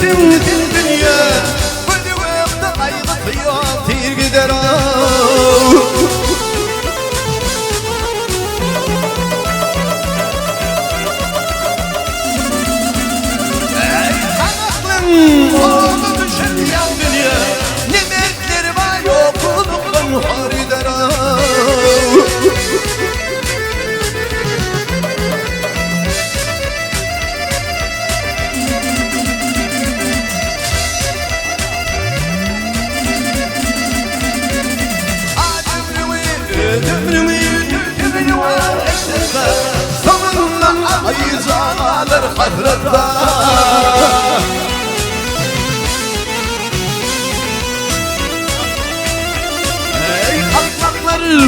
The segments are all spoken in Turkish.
ettin dünya. Bölüğümde ayrıtıyor tir gider Oğlu düşen yan dünya. Nimetleri var yokluktan harider Ömrümü var eşlerine. Sonunda ayıcalar hayrata.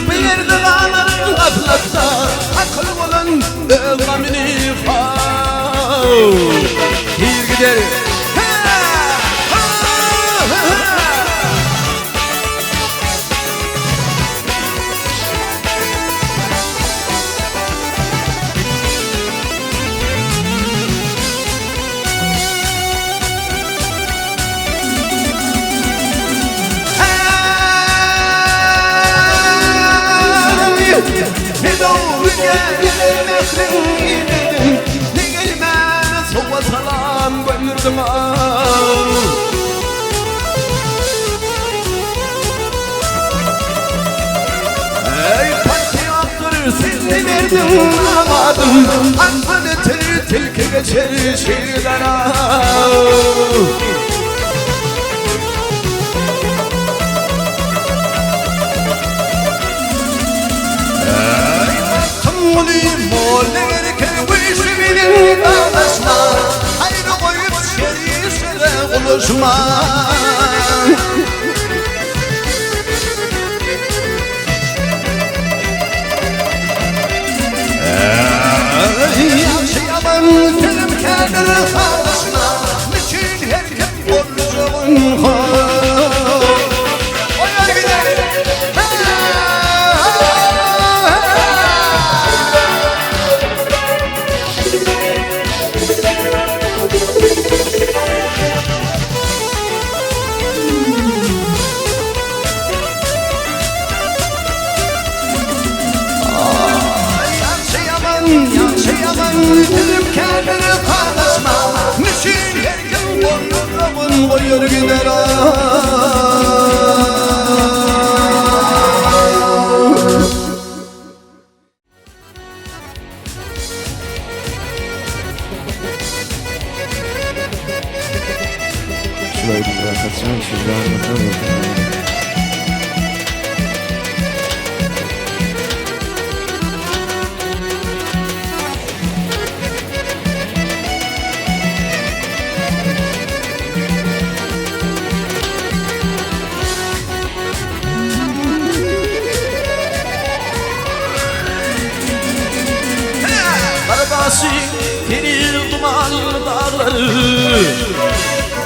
Bir yerde dağların atlatta akıl olan ömrümünü bir gider. Ne doğru gelmekten gidelim. Ne gelmez sova salam gönlürdüm Ey patriottur sizni verdim amadım. Anfanı tilki geçer şiirden Molleri kevişi bilin ağlaşma. Ayrı koyup şerişlere buluşma. Yaşayamam kelim kendini ağlaşma. Niçin herkes borcuğun Oyar gider. Yaşayamam dilim kendini paylaşma. Niçin herkes boynunun boyur gider Şurayı bir bırakacağım, şimdi anlatamam. Karbasi denir dumanlı dağları.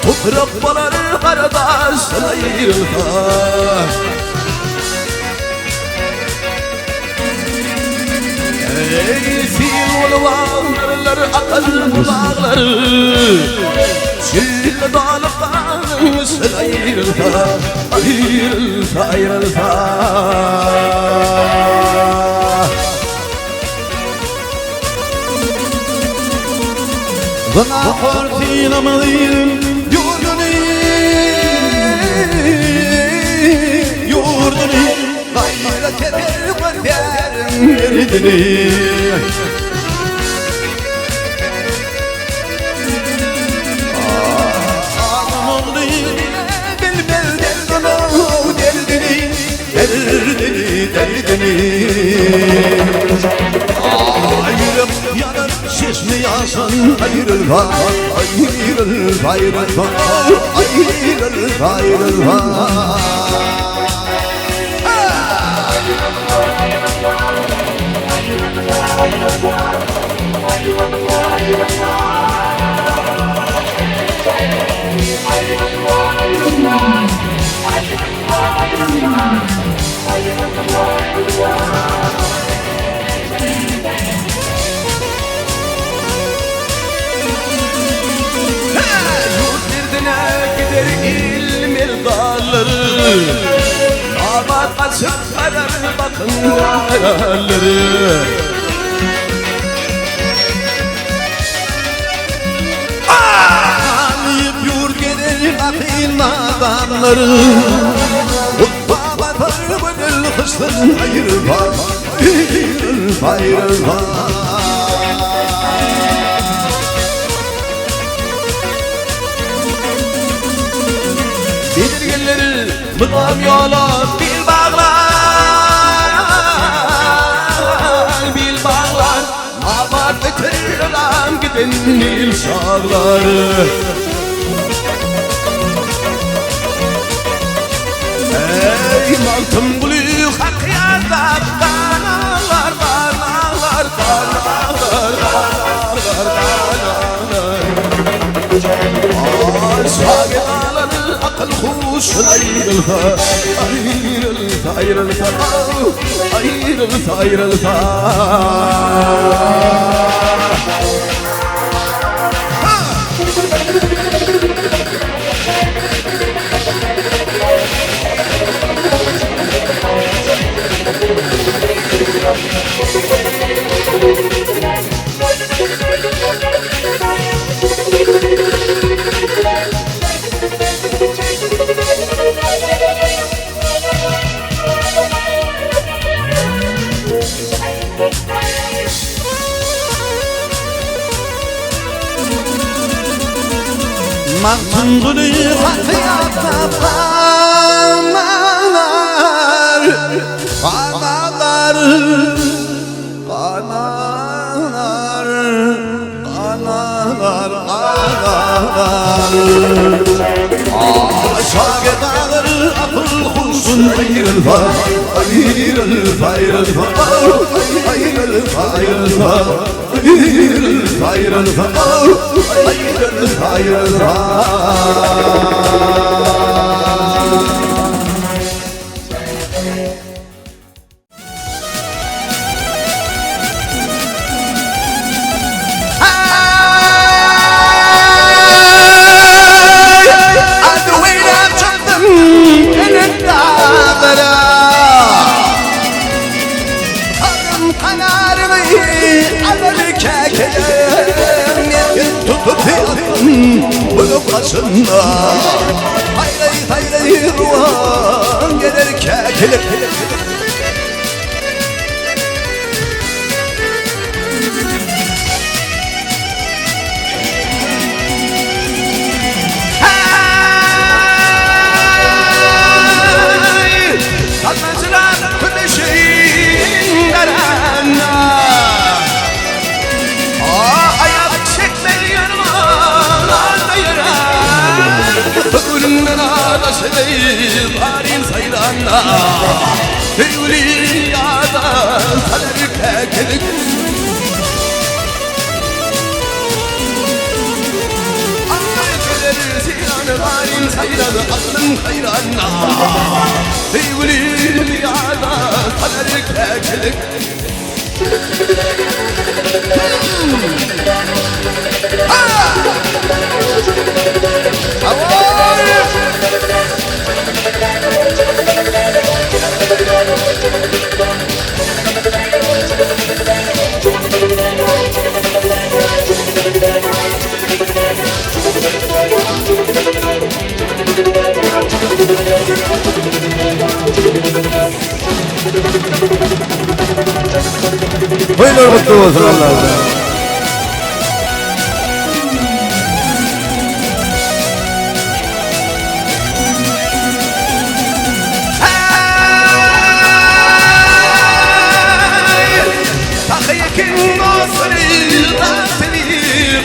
Toprakları kardeşten ayrılmaz. Ey fil olvanlar akar bulağları. Çille dağlıktan sen ayrılma. Ayrılma. Bana kortinamalıyım yurdunu Gayret eder kalberim derdini Ağlam oldu bilmez derdini Ayrılıp yanıp şişmeyasan ayrılma Ayrılma Ayrılma Ayrılma Yurt Damat kasıp karar bakın hayalleri. Anlayıp yurt gelir bakın adamları. Damat bıdıl kıştın ayrılmaz, ayrılmaz. Bildirgenleri bılam yola bil bağlar, bil bağlar. Avar beter olan giden Nil şağları. Ey maltım bulu hakkıyata kanalar, kanalar, kanalar, kanalar. Aşağı alanı akıl kuşun ayrılsa, ayrılsa, ayrılsa, ayrılsa, ayrılsa. Maktun bunu hatiyata kanalar, kanalar, kanalar, kanalar, kanalar. Aşağı dağlar akıl kursun ayrılma, ayrılma, ayrılma, ayrılma, ayrılma. Ayrılma, ayrılma, ayrılma, ayrılma. Bunu başında hayray hayray ruhan gelir kekilir. Hey, tatlıcılar kıdışın darana. Ömrümden ağlaşayım harin sayılanla. Hüyuli yağda salar kekelik. Anlayışları ziyanı harin sayılanı aklın hayranla. Hüyuli yağda salar kekelik. Buyurun mutlu olsun Allah'ım. تخيك مصري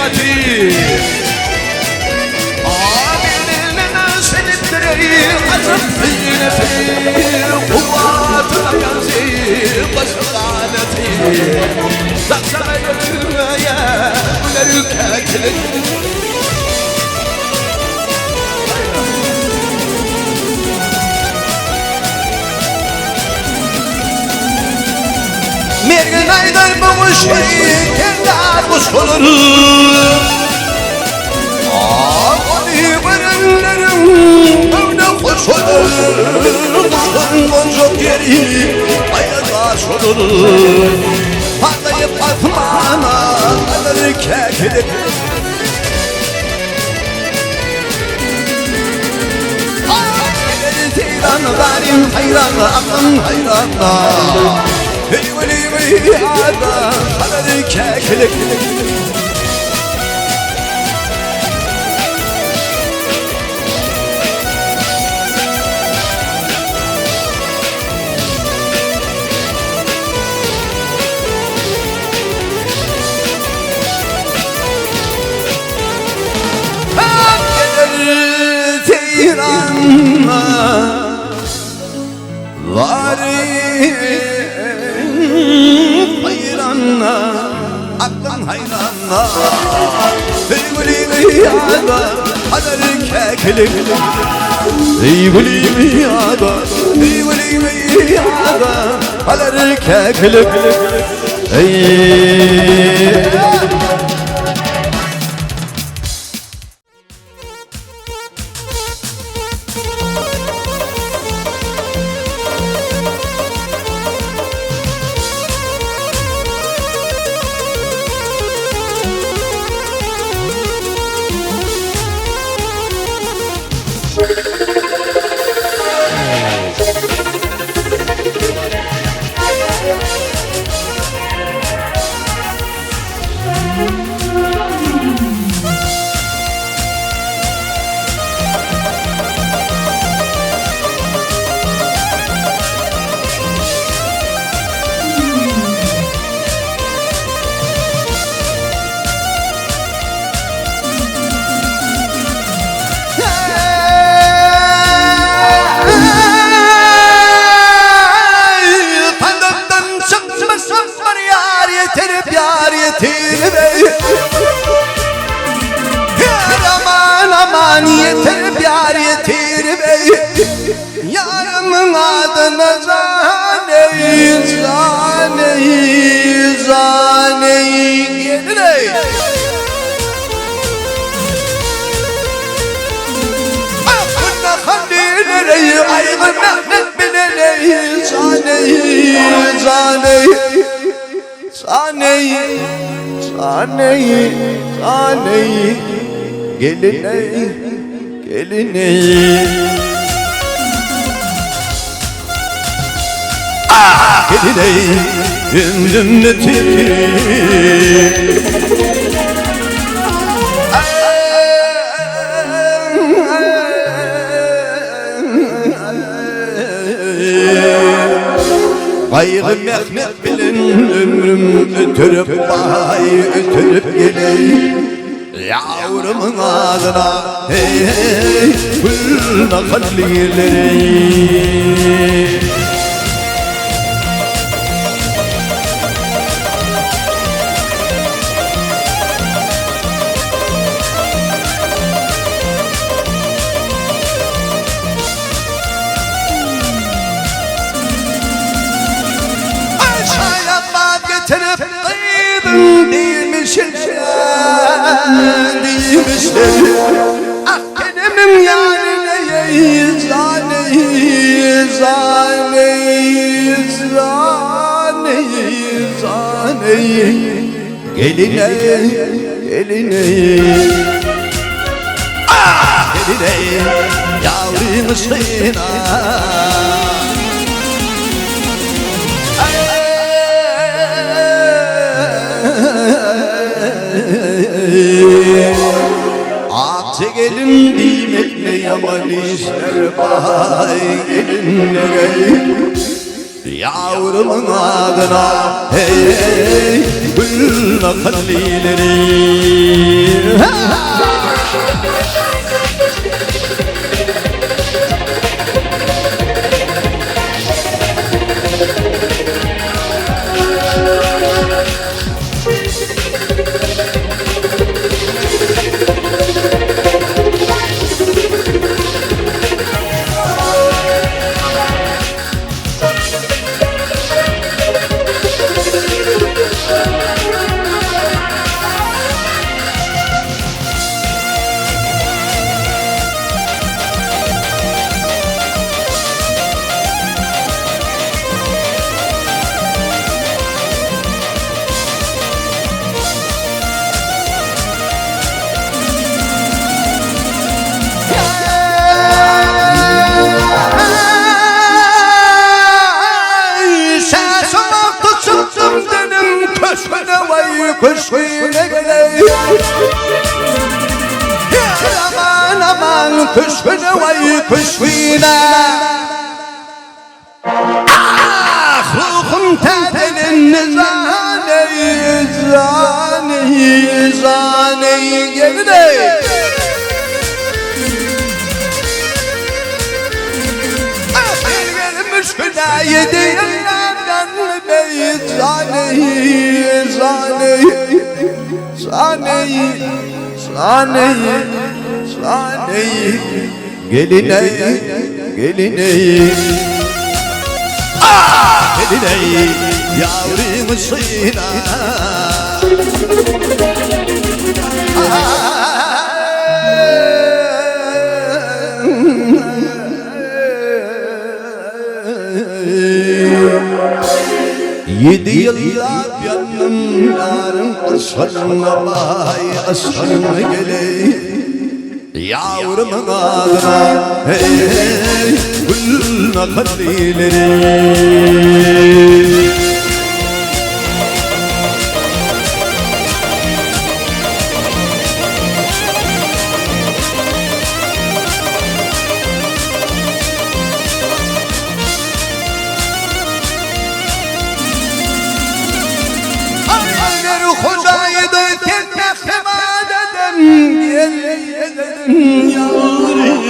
غتي عاملنا شد الطريق عزفينا في قوات اليانزي قشغالتي زغزغ المايا ونركاكلك Mergen aydan bu kendar buskolur. Ağabey verenlerim öyle soyulur Kuşun boncuk yeri ayağa sorulur Patlayıp atmana alır kekilir Hayran garim hayran aklım hayran Hey veli veli adam alır kekilir Teyranla varim hayranla aklın hayranla Ey veli yada haber kekilim Ey veli yada Ey veli yada haber kekilim Ey yeter pyar yeter bey Yarımın adına zaneyi zaneyi zaneyi Gelin ey Aklına kandileri aygına netbileneyi zaneyi zaneyi Zaneyi zaneyi zaneyi Gelin ey gelin ey Gelin ey cenneti Kaygı mehmet bilin ömrüm ötürüp bay ötürüp geleyim Yavrumun adına hey hey Gülna kallileri Aşağıya bak getirip kıydın değilmişsin Değilmişsin Ah benim yarine zaneyi zaneyi zaneyi zaneyi Geline geline Ah geline yavrumuşsun Akçe gelin kıymetli yaman işler bay gelinle gel Yavrumun adına hey hey Gülna kallileri köşküne geley. Aman aman köşküne vay köşküne. Ah ruhum tedelin zane geldi. Müşküle yedi yıllardan beri zaneyi geline yavrum sıyla Yedi yıllar yanım yarım aslanına vay aslanına geley. Yavrumun adına hey hey gül nakalileri. Hocaydı kendime dedim gel yavrum.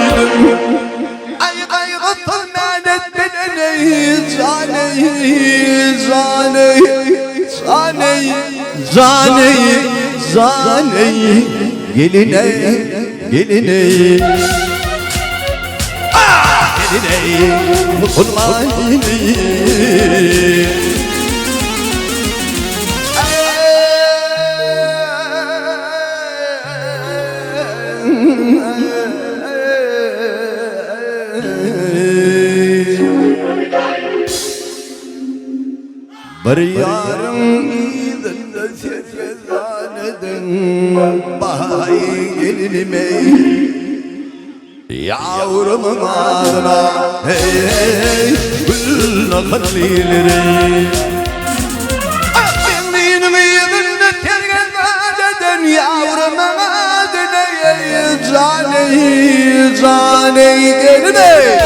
Ay gıtıl menet bedeni zaneyi geline mutlmayı. Bir yarım idinde sezanedin bayi gelinime. Yavrumun adına hey hey gül nakalileri. Bildiğin idinde sezanedin yavrumun adına zaneyi geline.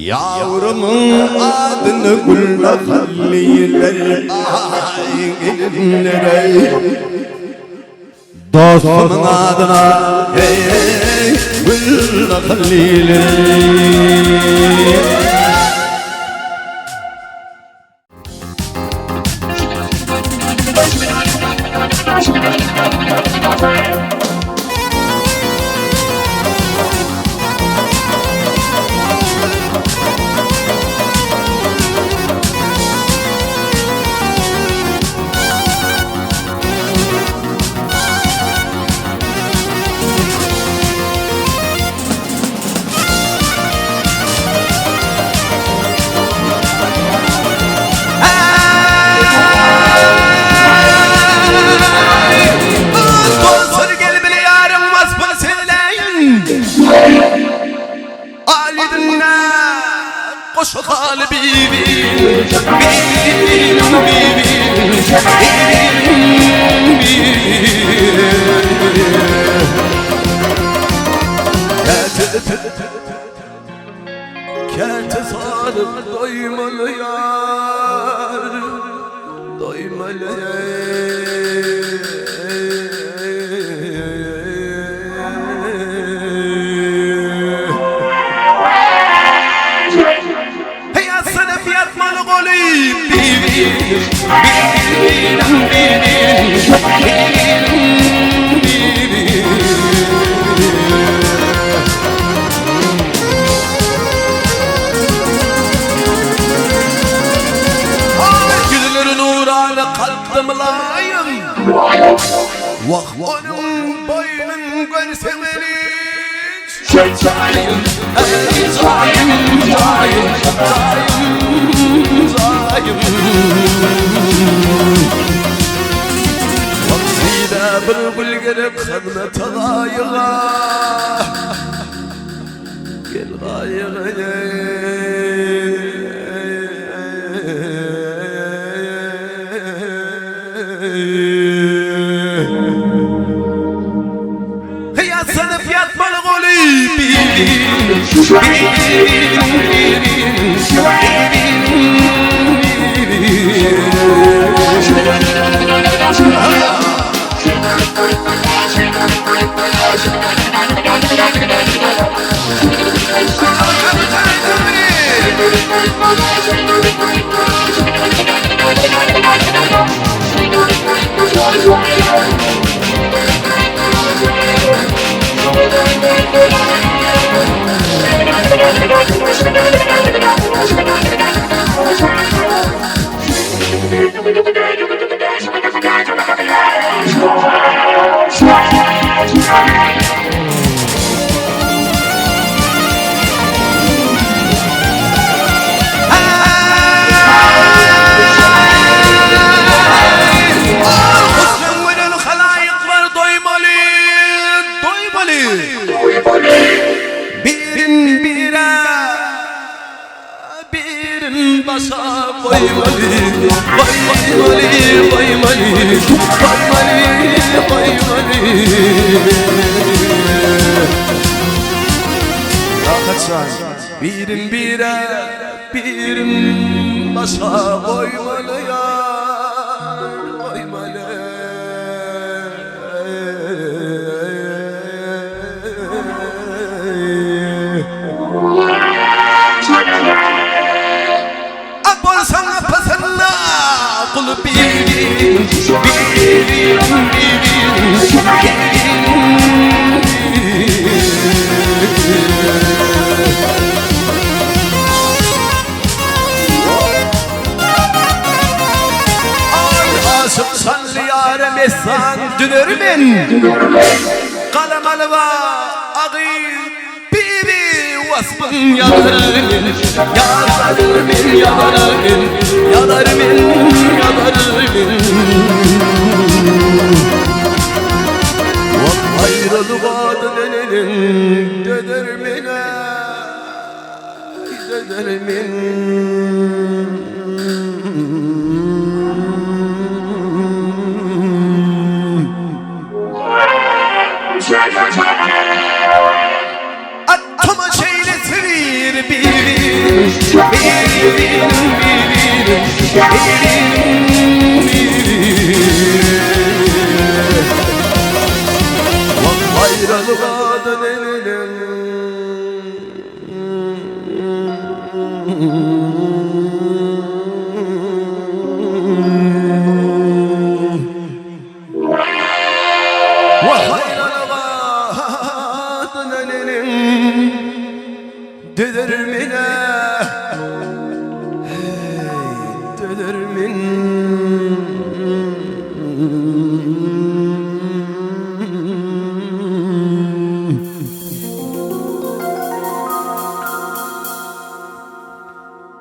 Yavrumun adını gül nakaliler ay gelinlere. Dostumun adına hey hey gül nakaliler. Koşu kalbim Kente sarıp doymalı yar Doymalı Vah onun boynun görseniz Zalim, ey zalim, zalim, zalim, zalim. Vaktide bülbül gelip hizmet ağayığa Gel ağayığa Ya sınıf yatmalı golü başa koymalı, koymalı, koymalı, koymalı, koymalı. Birin bire, birin başa koymalı ya, koymalı. Sana pasana kul birin Ay aşık sanlı yarem esan dünürmen Kalem alva ağır Vasfın yadarımın, yadarımın, yadarımın, yadarımın, yadarımın. Ayrılık adı denelim, dedermine, dedermin. Atma şeylesi birin Ayrılık adı denilen Dedermine Dedermin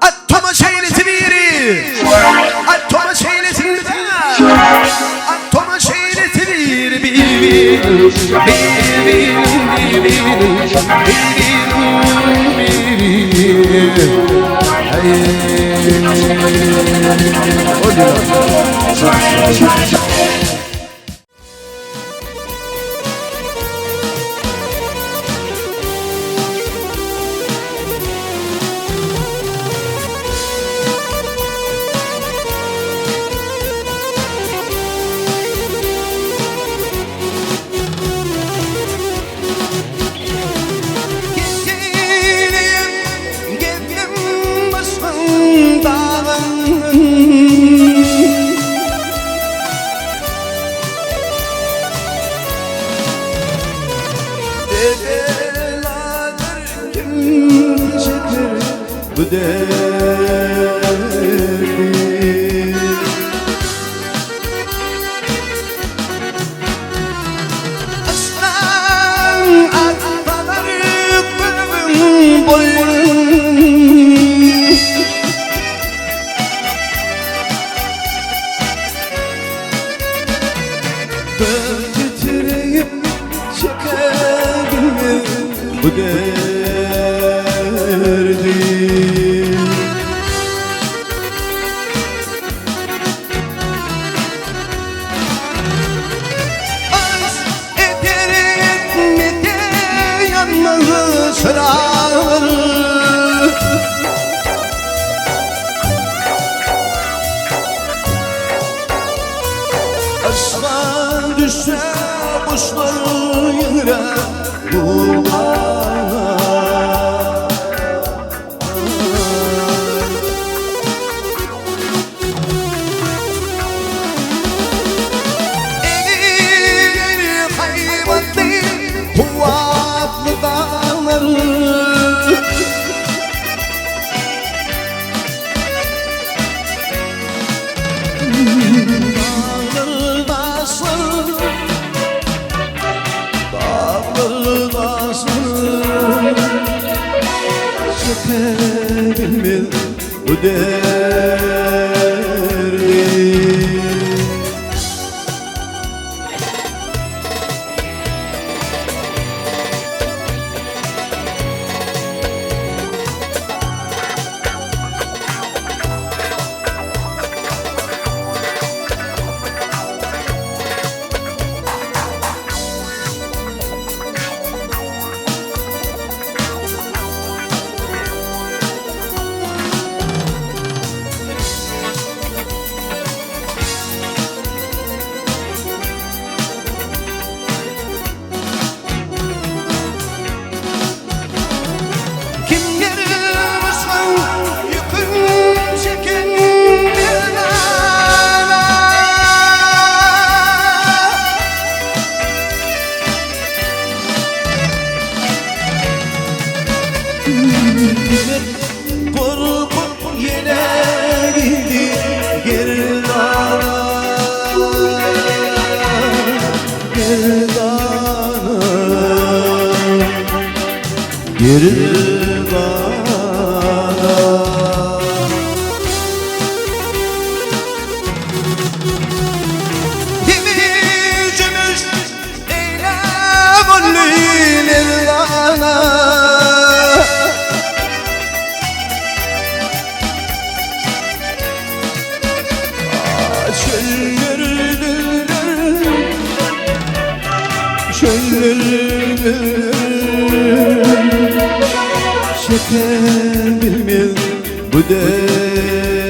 Attoma şeylesi biri Attoma şeylesi biri Attoma şeylesi biri Bu derdi kuşlar yine burada. Eğri hayvanlı kuvvetli dağları çekebilmez bu derdi. Korkup yine gitti girdana, girdana. Dimicimiz eyle vollilerana, çekebilmez bu derdi.